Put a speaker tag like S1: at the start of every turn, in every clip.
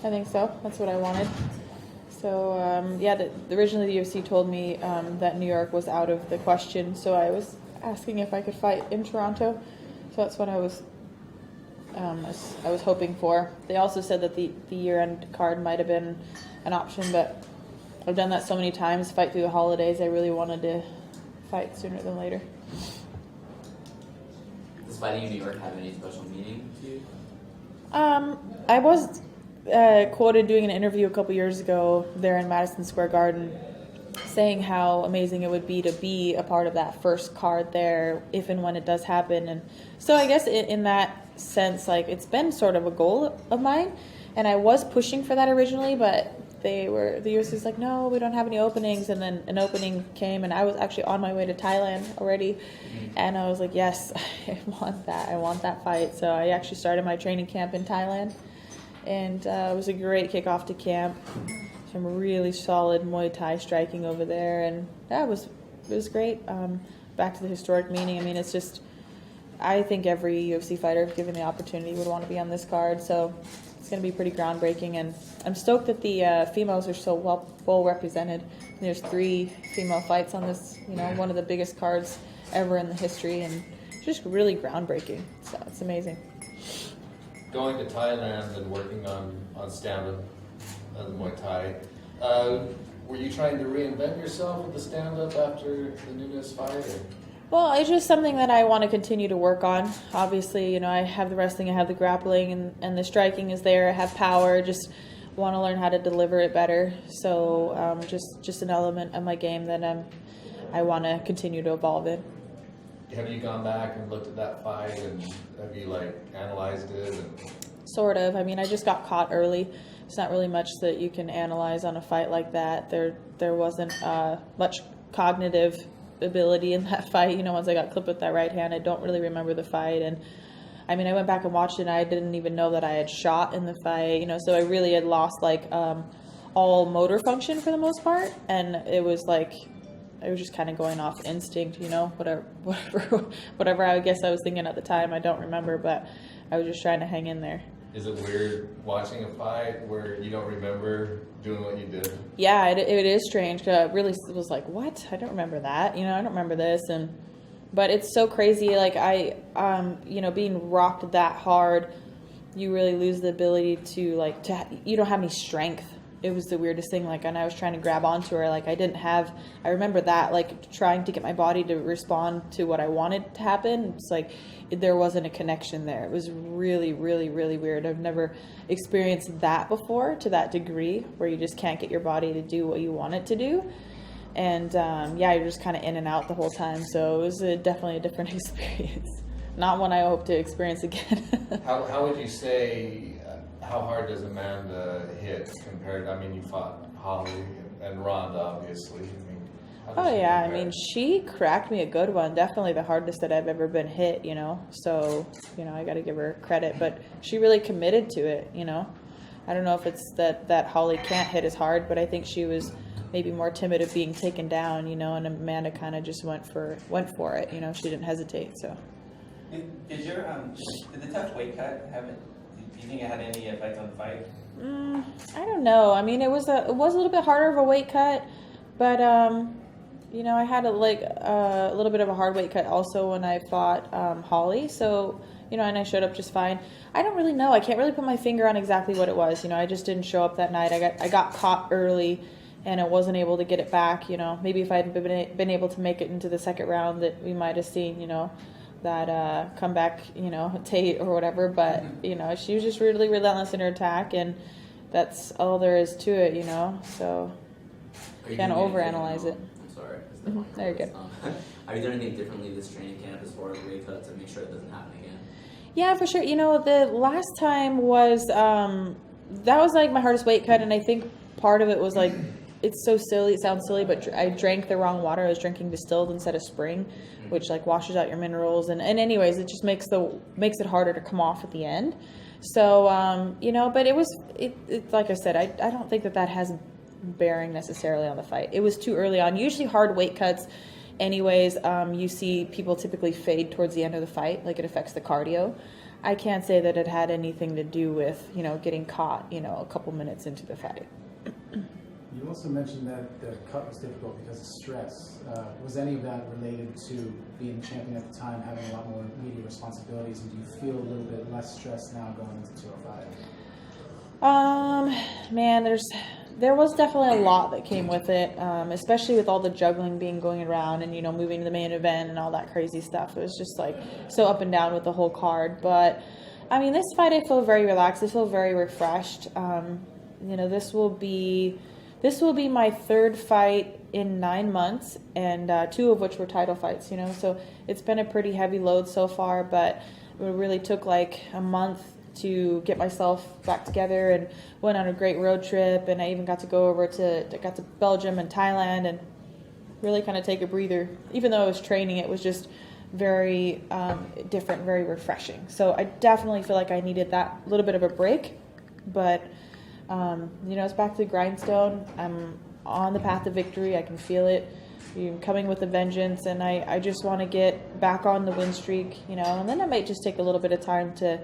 S1: I think so. That's what I wanted. So, yeah, originally the UFC told me that New York was out of the question, so I was asking if I could fight in Toronto. So that's what I was hoping for. They also said that the year-end card might have been an option, but I've done that so many times, fight through the holidays. I really wanted to fight sooner than later.
S2: Does fighting in New York have any special meaning to you?
S1: I was quoted doing an interview a couple years ago there in Madison Square Garden saying how amazing it would be to be a part of that first card there if and when it does happen. And so I guess in that sense, like, it's been sort of a goal of mine, and I was pushing for that originally, but the UFC's like, no, we don't have any openings. And then an opening came, and I was actually on my way to Thailand already. And I was like, yes, I want that fight. So I actually started my training camp in Thailand, and it was a great kickoff to camp. Some really solid Muay Thai striking over there, and that was great. Back to the historic meaning. I mean, it's just, I think every UFC fighter, given the opportunity, would want to be on this card. So it's going to be pretty groundbreaking, and I'm stoked that the females are so well represented. There's 3 female fights on this, one of the biggest cards ever in the history, and just really groundbreaking. So it's amazing.
S3: Going to Thailand and working on stand-up and Muay Thai, were you trying to reinvent yourself with the stand-up after the Nunes fight? Or?
S1: Well, it's just something that I want to continue to work on. Obviously, I have the wrestling, I have the grappling, and the striking is there. I have power. Just want to learn how to deliver it better. So just an element of my game that I want to continue to evolve in.
S3: Have you gone back and looked at that fight, and have you analyzed it?
S1: Sort of. I mean, I just got caught early. It's not really much that you can analyze on a fight like that. There wasn't much cognitive ability in that fight. Once I got clipped with that right hand, I don't really remember the fight. And I mean, I went back and watched it, and I didn't even know that I had shot in the fight. So I really had lost all motor function for the most part, and it was I was just kind of going off instinct, whatever I guess I was thinking at the time. I don't remember, but I was just trying to hang in there.
S3: Is it weird watching a fight where you don't remember doing what you did?
S1: Yeah, it is strange. 'Cause I really was like, what? I don't remember that. I don't remember this. But it's so crazy. Being rocked that hard, you really lose the ability to you don't have any strength. It was the weirdest thing. And I was trying to grab onto her. I remember that, trying to get my body to respond to what I wanted to happen. It's there wasn't a connection there. It was really, really, really weird. I've never experienced that before to that degree, where you just can't get your body to do what you want it to do. And you're just kind of in and out the whole time. So it was definitely a different experience. Not one I hope to experience again.
S3: How would you say, how hard does Amanda hit compared? I mean, you fought Holly and Ronda, obviously.
S1: I mean, she cracked me a good one. Definitely the hardest that I've ever been hit, So, I got to give her credit. But she really committed to it, I don't know if it's that Holly can't hit as hard, but I think she was maybe more timid of being taken down, and Amanda kind of just went for it. She didn't hesitate. So.
S4: Did the tough weight cut do you think it had any effect on the fight?
S1: I don't know. I mean, it was a little bit harder of a weight cut, but I had a little bit of a hard weight cut also when I fought Holly. So, and I showed up just fine. I don't really know. I can't really put my finger on exactly what it was. I just didn't show up that night. I got caught early, and I wasn't able to get it back. Maybe if I had been able to make it into the second round, that we might have seen, that comeback, Tate or whatever. But she was just really relentless in her attack, and that's all there is to it. So can't overanalyze it.
S2: I'm sorry.
S1: There you go.
S2: Are you doing anything differently this training camp as far as weight cut to make sure it doesn't happen again?
S1: Yeah, for sure. The last time was that was my hardest weight cut, and I think part of it was it's so silly. It sounds silly, but I drank the wrong water. I was drinking distilled instead of spring, which washes out your minerals, and anyways, it just makes it harder to come off at the end. So but it like I said, I don't think that has bearing necessarily on the fight. It was too early on. Usually hard weight cuts anyways, you see people typically fade towards the end of the fight, it affects the cardio. I can't say that it had anything to do with, getting caught, a couple minutes into the fight.
S5: You also mentioned that the cut was difficult because of stress. Was any of that related to being champion at the time, having a lot more media responsibilities, and do you feel a little bit less stressed now going into 205?
S1: Man, there was definitely a lot that came with it, especially with all the juggling going around and, moving to the main event and all that crazy stuff. It was just like so up and down with the whole card. But I mean, this fight, I feel very relaxed. I feel very refreshed. This will be my third fight in 9 months, and 2 of which were title fights, So it's been a pretty heavy load so far, but it really took like a month to get myself back together, and went on a great road trip, and I even got to go over to Belgium and Thailand and really kind of take a breather. Even though I was training, it was just very different, very refreshing. So I definitely feel like I needed that little bit of a break, but it's back to the grindstone. I'm on the path to victory. I can feel it. I'm coming with a vengeance, and I just want to get back on the win streak, and then I might just take a little bit of time to,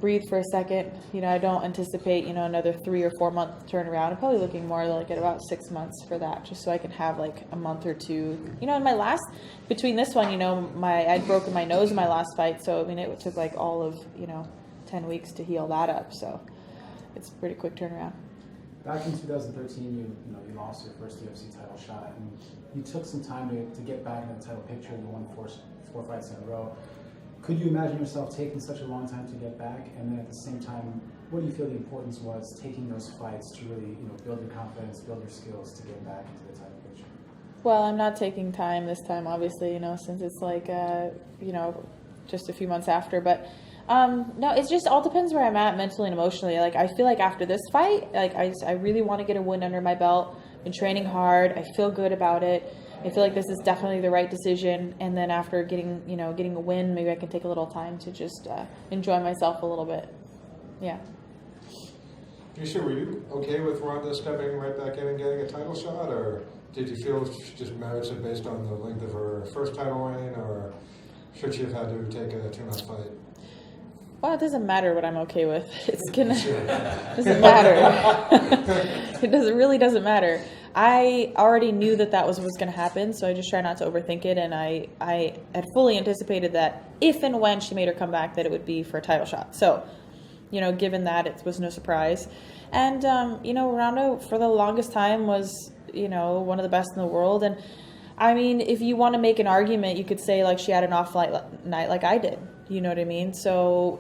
S1: breathe for a second. I don't anticipate, another 3 or 4 month turnaround. I'm probably looking more like at about 6 months for that, just so I can have like a month or two. In my last, between this one, I'd broken my nose in my last fight, so I mean, it took like all of, 10 weeks to heal that up, so it's a pretty quick turnaround.
S5: Back in 2013, you lost your first UFC title shot, and you took some time to get back in the title picture. You won four fights in a row. Could you imagine yourself taking such a long time to get back? And then at the same time, what do you feel the importance was taking those fights to really, build your confidence, build your skills to get back into the title picture?
S1: Well, I'm not taking time this time, obviously, since it's like, just a few months after. But no, it's just all depends where I'm at mentally and emotionally. Like, I feel like after this fight, like I really want to get a win under my belt. Been training hard. I feel good about it. I feel like this is definitely the right decision. And then after getting a win, maybe I can take a little time to just enjoy myself a little bit. Yeah.
S6: Miesha, were you okay with Ronda stepping right back in and getting a title shot, or did you feel she just merits it based on the length of her first title reign, or should she have had to take a 2-month fight?
S1: Well, it doesn't matter what I'm okay with. Doesn't matter. It really doesn't matter. I already knew that was going to happen, so I just try not to overthink it. And I had fully anticipated that if and when she made her comeback, that it would be for a title shot. So, given that, it was no surprise. And Ronda for the longest time was one of the best in the world. And I mean, if you want to make an argument, you could say like she had an off night like I did. You know what I mean? So,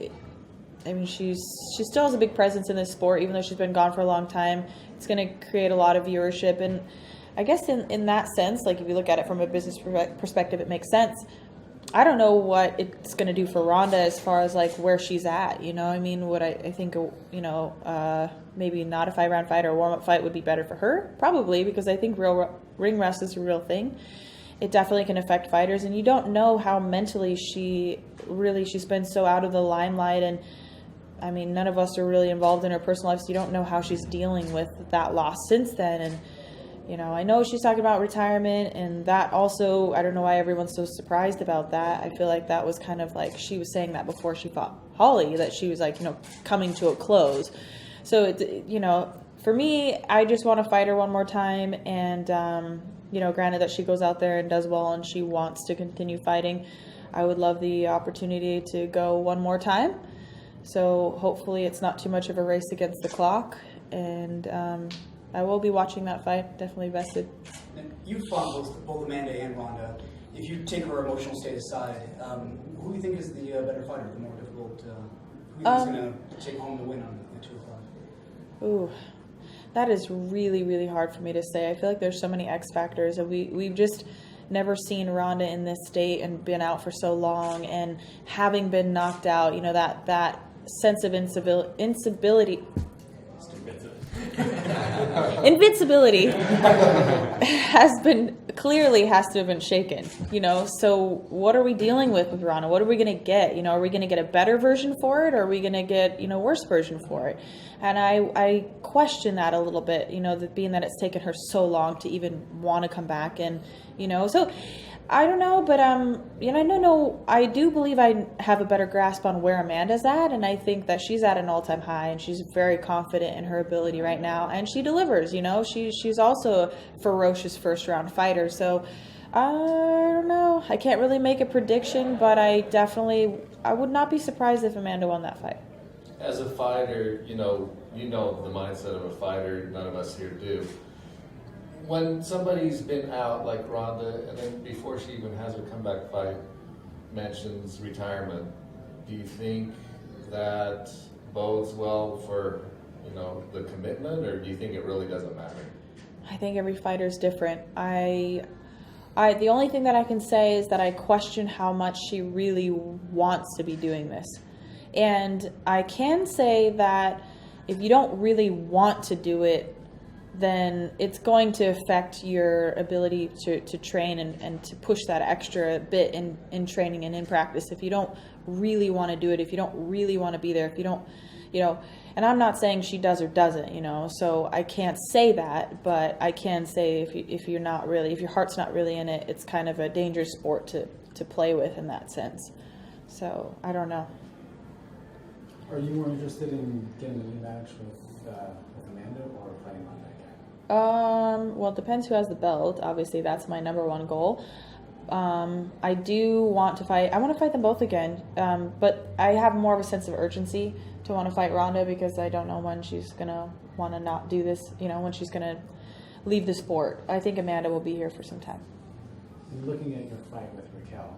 S1: I mean, she still has a big presence in this sport, even though she's been gone for a long time. It's going to create a lot of viewership. And I guess in that sense, like if you look at it from a business perspective, it makes sense. I don't know what it's going to do for Ronda as far as like where she's at. I mean, what I think, maybe not a 5-round fight or a warm-up fight would be better for her. Probably, because I think real ring rust is a real thing. It definitely can affect fighters, and you don't know how mentally she's been so out of the limelight. And I mean, none of us are really involved in her personal life, so you don't know how she's dealing with that loss since then. And I know she's talking about retirement, and that also, I don't know why everyone's so surprised about that. I feel like that was kind of like she was saying that before she fought Holly, that she was like, coming to a close. So for me, I just want to fight her one more time, and granted that she goes out there and does well and she wants to continue fighting, I would love the opportunity to go one more time. So hopefully it's not too much of a race against the clock, and I will be watching that fight, definitely vested.
S7: You fought both Amanda and Ronda. If you take her emotional state aside, who do you think is the better fighter, the more difficult, who do you think is going to take home the win on the 205?
S1: Ooh. That is really, really hard for me to say. I feel like there's so many X factors, and we've just never seen Ronda in this state and been out for so long, and having been knocked out, that sense of invincibility has to have been shaken, so what are we dealing with Ronda? What are we going to get? Are we going to get a better version for it, or are we going to get, worse version for it? And I question that a little bit, being that it's taken her so long to even want to come back. And, so I don't know, but I do believe I have a better grasp on where Amanda's at, and I think that she's at an all-time high, and she's very confident in her ability right now, and she delivers. She's also a ferocious first-round fighter. So I don't know. I can't really make a prediction, but I would not be surprised if Amanda won that fight.
S3: As a fighter, you know the mindset of a fighter. None of us here do. When somebody's been out like Ronda, and then before she even has her comeback fight, mentions retirement, do you think that bodes well for the commitment, or do you think it really doesn't matter?
S1: I think every fighter is different. The only thing that I can say is that I question how much she really wants to be doing this. And I can say that if you don't really want to do it, then it's going to affect your ability to train and to push that extra bit in training and in practice. If you don't really want to do it, if you don't really want to be there, if you don't, and I'm not saying she does or doesn't, so I can't say that, but I can say if your heart's not really in it, it's kind of a dangerous sport to play with in that sense. So I don't know.
S5: Are you more interested in getting a rematch with Amanda or fighting Ronda again?
S1: Well, it depends who has the belt. Obviously, that's my number one goal. I do want to fight. I want to fight them both again. But I have more of a sense of urgency to want to fight Ronda because I don't know when she's gonna want to not do this. When she's gonna leave the sport. I think Amanda will be here for some time.
S5: And looking at your fight with Raquel,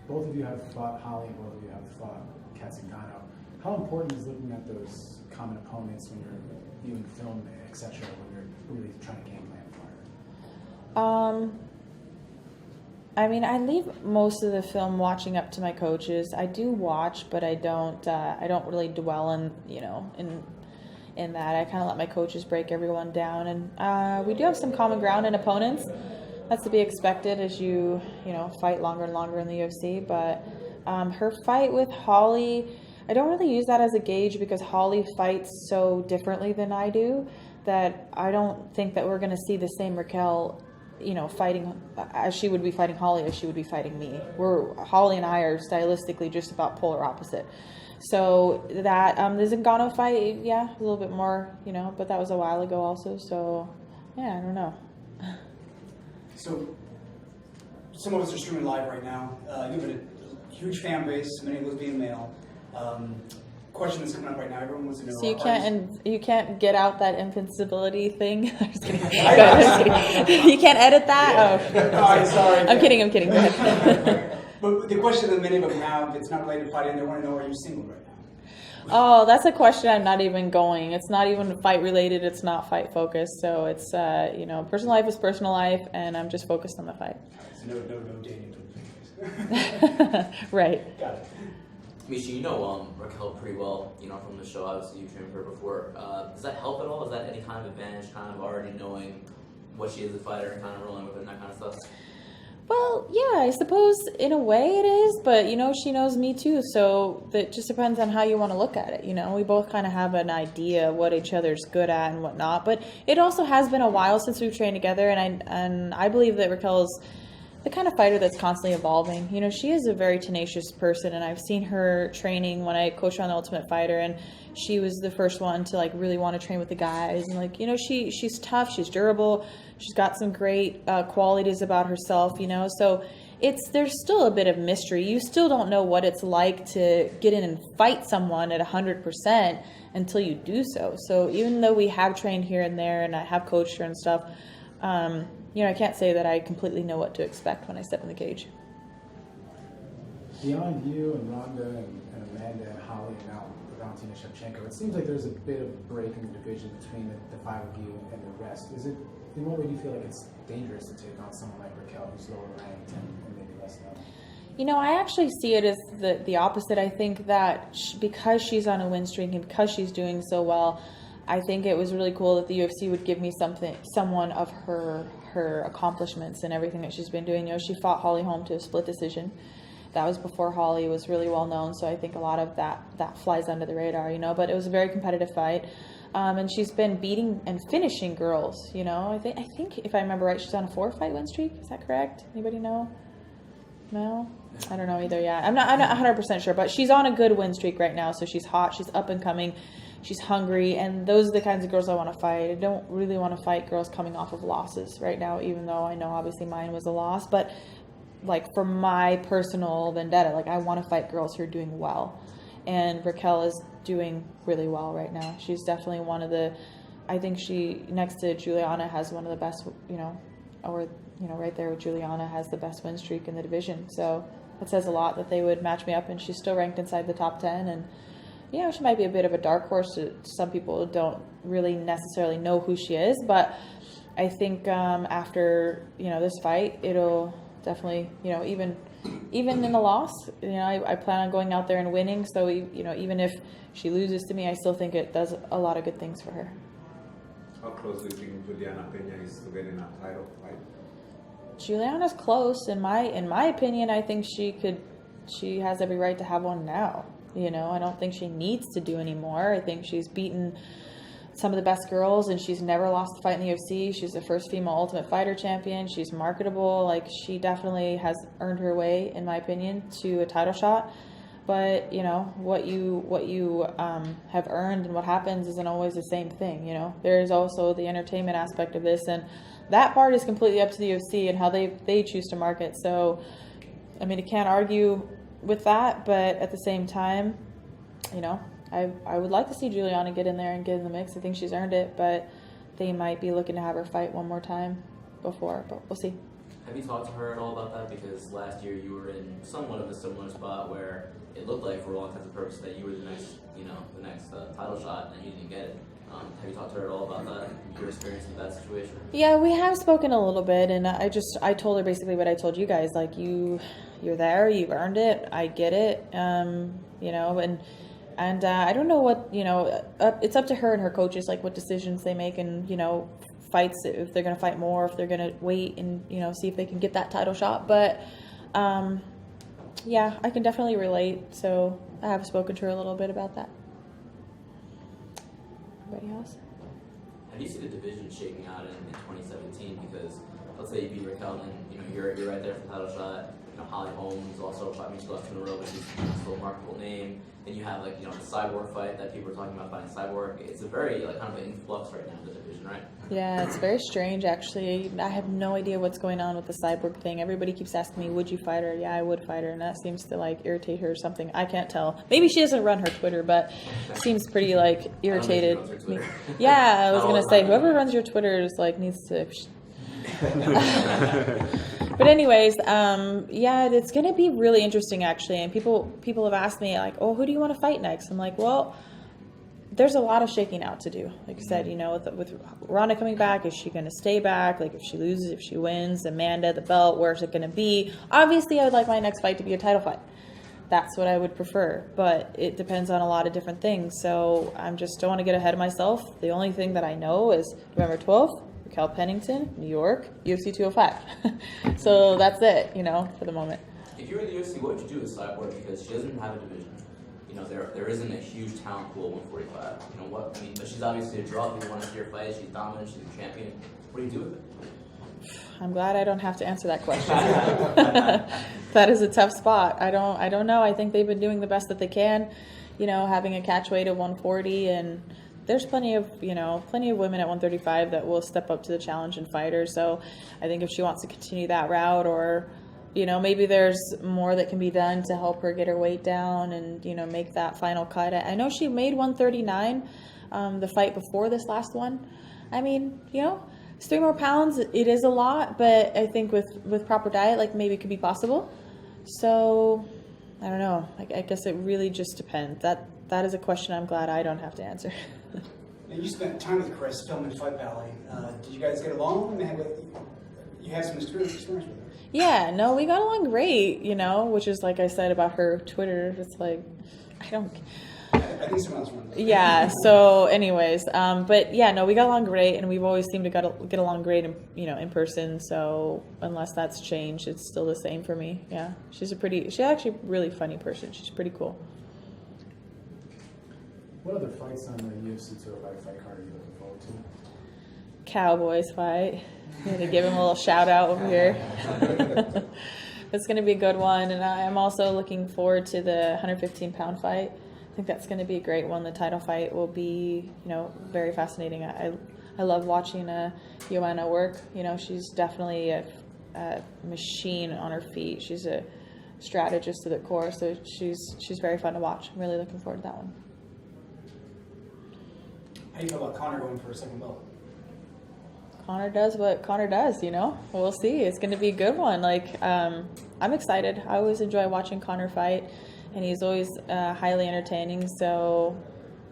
S5: both of you have fought Holly, both of you have fought Katzengano. How important is looking at those common opponents when you're viewing film, etc., when you're really trying to game plan for it?
S1: I leave most of the film watching up to my coaches. I do watch, but I don't really dwell in that. I kind of let my coaches break everyone down, and we do have some common ground in opponents. That's to be expected as you fight longer and longer in the UFC. But her fight with Holly, I don't really use that as a gauge because Holly fights so differently than I do that I don't think that we're going to see the same Raquel, fighting as she would be fighting Holly as she would be fighting me. Holly and I are stylistically just about polar opposite. So that the Zingano fight, yeah, a little bit more, but that was a while ago also. So yeah, I don't know.
S7: So some of us are streaming live right now. You have a huge fan base, many of those being male. Question that's coming up right now. Everyone wants to know.
S1: So you can't get out that invincibility thing. I'm just kidding. I'm kidding. You can't edit that.
S7: Yeah.
S1: Oh,
S7: All right, sorry.
S1: I'm kidding. Go ahead.
S7: But the question that many of them have, it's not related to fighting. They want to know: are you single right now?
S1: Oh, that's a question I'm not even going. It's not even fight related. It's not fight focused. So it's personal life is personal life, and I'm just focused on the fight.
S7: So no dating.
S1: Right.
S7: Got it.
S2: Miesha, you know Raquel pretty well, from the show. Obviously, you trained with her before. Does that help at all? Is that any kind of advantage, kind of already knowing what she is as a fighter and kind of rolling with her and that kind of stuff?
S1: Well, yeah, I suppose in a way it is, but she knows me too, so that just depends on how you want to look at it. We both kind of have an idea what each other's good at and whatnot, but it also has been a while since we've trained together, and I believe that Raquel's the kind of fighter that's constantly evolving. She is a very tenacious person, and I've seen her training when I coached her on The Ultimate Fighter, and she was the first one to really want to train with the guys, and she's tough, she's durable, she's got some great qualities about herself, so there's still a bit of mystery. You still don't know what it's like to get in and fight someone at 100% until you do so. So even though we have trained here and there, and I have coached her and stuff, I can't say that I completely know what to expect when I step in the cage.
S5: Beyond you and Ronda and Amanda and Holly and now Valentina Shevchenko, it seems like there's a bit of a break in the division between the five of you and the rest. In what way do you feel like it's dangerous to take on someone like Raquel who's lower ranked and maybe less known?
S1: I actually see it as the opposite. I think that because she's on a win streak and because she's doing so well, I think it was really cool that the UFC would give me someone of her accomplishments and everything that she's been doing. She fought Holly Holm to a split decision. That was before Holly was really well known, so I think a lot of that flies under the radar, but it was a very competitive fight. And she's been beating and finishing girls, you know. I think if I remember right, she's on a 4-fight win streak. Is that correct? Anybody know? No? I don't know either. Yeah, I'm not 100% sure, but she's on a good win streak right now. So she's hot. She's up and coming. She's hungry, and those are the kinds of girls I want to fight. I don't really want to fight girls coming off of losses right now, even though I know obviously mine was a loss. But like for my personal vendetta, like I want to fight girls who are doing well, and Raquel is doing really well right now. She's definitely one of the. I think she next to Juliana has one of the best, right there with Juliana has the best win streak in the division. So that says a lot that they would match me up, and she's still ranked inside the top 10. And she might be a bit of a dark horse. Some people don't really necessarily know who she is, but I think after this fight, it'll definitely even in a loss, I plan on going out there and winning. So even if she loses to me, I still think it does a lot of good things for her.
S8: How close do you think Juliana Peña is to getting a title fight?
S1: Juliana's close in my opinion. I think she has every right to have one now. I don't think she needs to do any more. I think she's beaten some of the best girls, and she's never lost a fight in the UFC. She's the first female Ultimate Fighter champion. She's marketable. Like, she definitely has earned her way, in my opinion, to a title shot. But what you have earned and what happens isn't always the same thing. There is also the entertainment aspect of this, and that part is completely up to the UFC and how they choose to market. So, I mean, I can't argue with that, but at the same time, I would like to see Juliana get in there and get in the mix. I think she's earned it, but they might be looking to have her fight one more time before, but we'll see.
S2: Have you talked to her at all about that? Because last year you were in somewhat of a similar spot where it looked like, for all intents and purposes, that you were the next title shot, and you didn't get it. Have you talked to her at all about that, your experience in that situation? Yeah,
S1: we have spoken a little bit, and I told her basically what I told you guys. Like, you're there, you've earned it, I get it, and I don't know what, it's up to her and her coaches, like what decisions they make, and fights, if they're going to fight more, if they're going to wait and see if they can get that title shot. But yeah, I can definitely relate, so I have spoken to her a little bit about that. Anybody else?
S2: How do you see the division shaking out in 2017? Because let's say you beat Raquel, and you're right there for the title shot. Holly Holmes also, she lost 2 in a row, but she's still a marketable name. Then you have the Cyborg fight that people are talking about fighting Cyborg. It's a very kind of an influx right now in the division, right? Yeah, it's very strange actually. I have no idea what's going on with the Cyborg thing. Everybody keeps asking me, would you fight her? Yeah, I would fight her, and that seems to irritate her or something. I can't tell. Maybe she doesn't run her Twitter, but seems pretty irritated. Yeah, I was gonna say whoever runs your Twitter is needs to. But anyways, it's going to be really interesting actually. And people have asked me who do you want to fight next? I'm like, well, there's a lot of shaking out to do. Like I said, with Ronda coming back, is she going to stay back? Like, if she loses, if she wins, Amanda, the belt, where's it going to be? Obviously, I would like my next fight to be a title fight. That's what I would prefer, but it depends on a lot of different things. So I just don't want to get ahead of myself. The only thing that I know is November 12th, Raquel Pennington, New York, UFC 205. So that's it, for the moment. If you were in the UFC, what would you do with Cyborg? Because she doesn't have a division. There isn't a huge talent pool at 145. But she's obviously a draw. People want to see her fight. She's dominant. She's a champion. What do you do with it?
S1: I'm glad I don't have to answer that question. That is a tough spot. I don't know. I think they've been doing the best that they can, having a catch weight of 140, and there's plenty of women at 135 that will step up to the challenge and fight her. So I think if she wants to continue that route, or maybe there's more that can be done to help her get her weight down and make that final cut. I know she made 139 the fight before this last one. It's 3 more pounds. It is a lot, but I think with proper diet, maybe it could be possible. So I don't know. I guess it really just depends. That is a question I'm glad I don't have to answer.
S7: And you spent time with Chris filming Fight Valley. Did you guys get along? You had some experience with her.
S1: Yeah, no, we got along great, which is like I said about her Twitter. It's I think someone else won. Yeah, so anyways, but yeah, no, we got along great, and we've always seemed to get along great in person, so unless that's changed, it's still the same for me. Yeah, she's actually a really funny person. She's pretty cool.
S5: What other fights on the UFC 205 fight card are you looking forward to?
S2: Cowboys fight. I'm going to give him a little shout out over here. It's going to be a good one. And I'm also looking forward to the 115-pound fight. I think that's going to be a great one. The title fight will be, very fascinating. I love watching Joanna work. She's definitely a machine on her feet. She's a strategist to the core, so she's very fun to watch. I'm really looking forward to that one.
S7: How do you feel about Conor going for a second belt?
S2: Conor does what Conor does, We'll see. It's going to be a good one. I'm excited. I always enjoy watching Conor fight, and he's always highly entertaining, so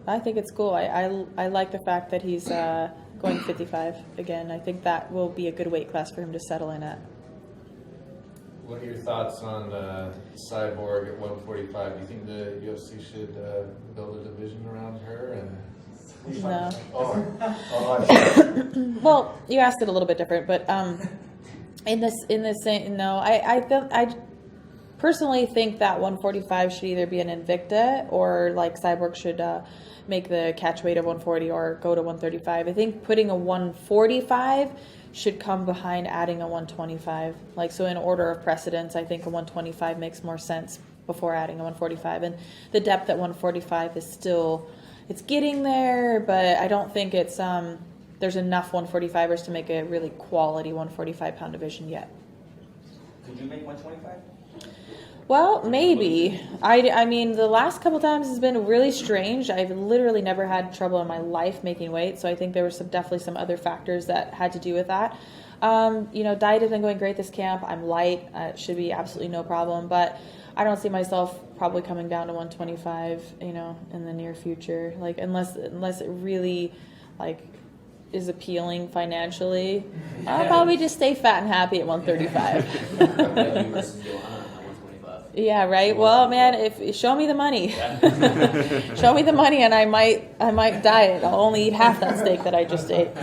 S2: I think it's cool. I like the fact that he's going 55 again. I think that will be a good weight class for him to settle in at.
S3: What are your thoughts on Cyborg at 145? Do you think the UFC should build a division around her? And
S2: No.
S3: I
S2: Well, you asked it a little bit different, but in this same, no, I personally think that 145 should either be an Invicta or Cyborg should make the catch weight of 140 or go to 135. I think putting a 145 should come behind adding a 125. So in order of precedence, I think a 125 makes more sense before adding a 145. And the depth at 145 is still, it's getting there, but I don't think it's there's enough 145ers to make a really quality 145-pound division yet.
S4: Could you make 125?
S2: Well, maybe. I mean, the last couple times has been really strange. I've literally never had trouble in my life making weight, so I think there were definitely some other factors that had to do with that. Diet has been going great this camp. I'm light. It should be absolutely no problem, but I don't see myself probably coming down to 125, in the near future. Unless it really, is appealing financially, I'll probably just stay fat and happy at 135. Yeah, right. Well, man, show me the money. Show me the money, and I might diet. I'll only eat half that steak that I just ate.